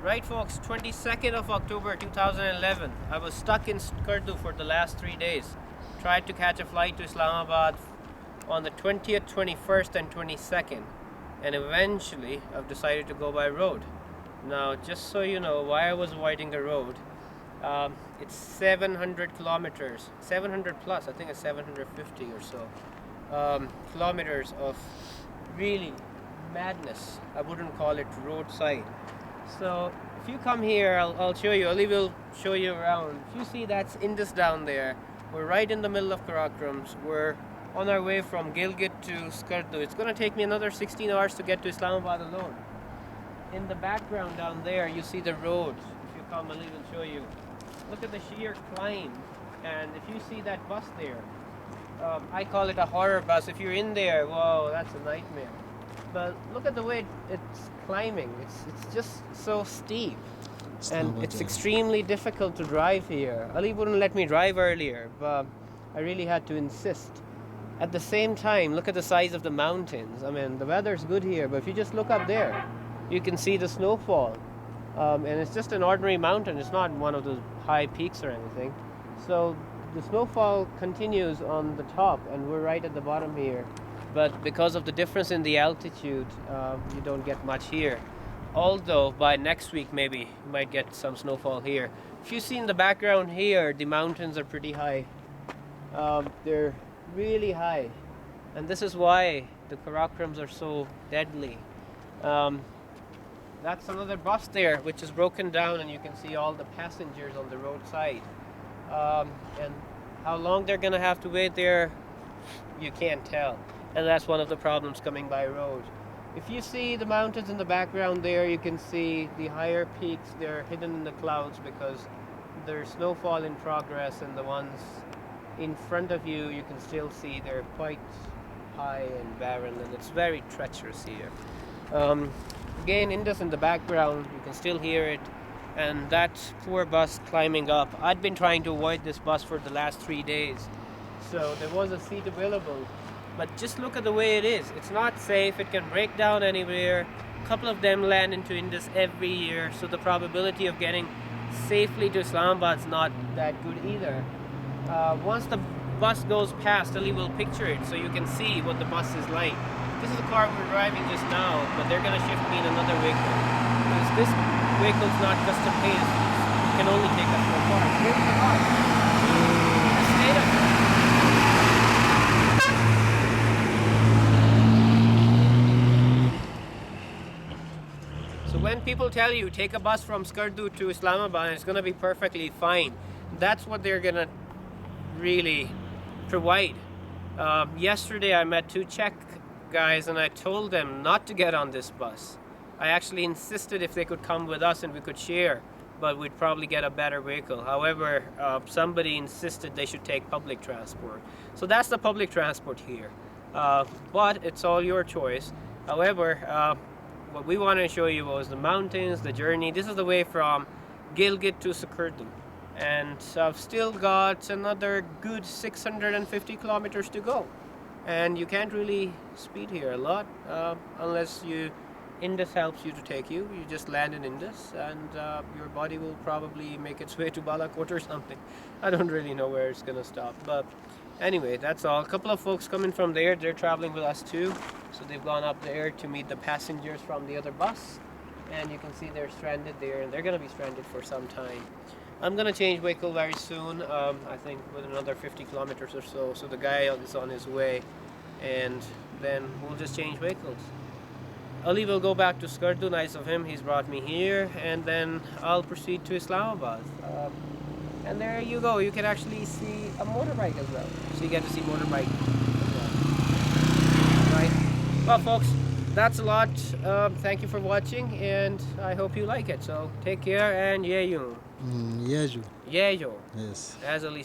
Right folks, 22nd of October 2011. I was stuck in Skardu for the last 3 days. Tried to catch a flight to Islamabad on the 20th, 21st and 22nd. And eventually I've decided to go by road. Now just so you know why I was avoiding the road, it's 700 kilometers, 700 plus, I think it's 750 or so kilometers of really madness. I wouldn't call it roadside. So if you come here, I'll show you. Ali will show you around. If you see, that's Indus down there. We're right in the middle of Karakrams. We're on our way from Gilgit to Skardu. It's going to take me another 16 hours to get to Islamabad alone. In the background down there, you see the roads. If you come, Ali will show you. Look at the sheer climb. And if you see that bus there, I call it a horror bus. If you're in there, whoa, that's a nightmare. But look at the way it's climbing. It's just so steep, and it's extremely difficult to drive here. Ali wouldn't let me drive earlier, but I really had to insist. At the same time, look at the size of the mountains. I mean, the weather's good here, but if you just look up there, you can see the snowfall. And it's just an ordinary mountain. It's not one of those high peaks or anything. So the snowfall continues on the top, and we're right at the bottom here. But because of the difference in the altitude, you don't get much here. Although by next week maybe you might get some snowfall here. If you see in the background here, the mountains are pretty high. They're really high, and this is why the Karakrams are so deadly. That's another bus there which is broken down, and you can see all the passengers on the roadside. And how long they're gonna have to wait there, you can't tell. And that's one of the problems coming by road. If you see the mountains in the background there, you can see the higher peaks. They're hidden in the clouds because there's snowfall in progress, and the ones in front of you, you can still see they're quite high and barren, and it's very treacherous here. Again, Indus in the background, you can still hear it, and that poor bus climbing up. I'd been trying to avoid this bus for the last 3 days, so there was a seat available. But just look at the way it is. It's not safe. It can break down anywhere. A couple of them land into Indus every year, so the probability of getting safely to Islamabad is not that good either. Once the bus goes past, Ali will picture it so you can see what the bus is like. This is the car we're driving just now, but they're going to shift me in another vehicle. Because this vehicle is not custom made. It can only take us so far. Here's the car. The state of it. When people tell you take a bus from Skardu to Islamabad, it's going to be perfectly fine. That's what they're going to really provide. Yesterday I met 2 Czech guys, and I told them not to get on this bus. I actually insisted if they could come with us and we could share, but we'd probably get a better vehicle. However, somebody insisted they should take public transport. So that's the public transport here. But it's all your choice. However, what we want to show you was the mountains, the journey. This is the way from Gilgit to Skardu. And I've still got another good 650 kilometers to go. And you can't really speed here a lot unless Indus helps you to take you. You just land in Indus, and your body will probably make its way to Balakot or something. I don't really know where it's going to stop. But anyway, that's all. A couple of folks coming from there, they're traveling with us too. So they've gone up there to meet the passengers from the other bus. And you can see they're stranded there, and they're going to be stranded for some time. I'm going to change vehicle very soon, I think with another 50 kilometers or so. So the guy is on his way, and then we'll just change vehicles. Ali will go back to Skardu, nice of him, he's brought me here, and then I'll proceed to Islamabad. And there you go, you can actually see a motorbike as well. So you get to see motorbike as well. Right? Well folks, that's a lot. Thank you for watching, and I hope you like it. So take care, and yeyo. Yejo. Yeyo. Yes. As Ali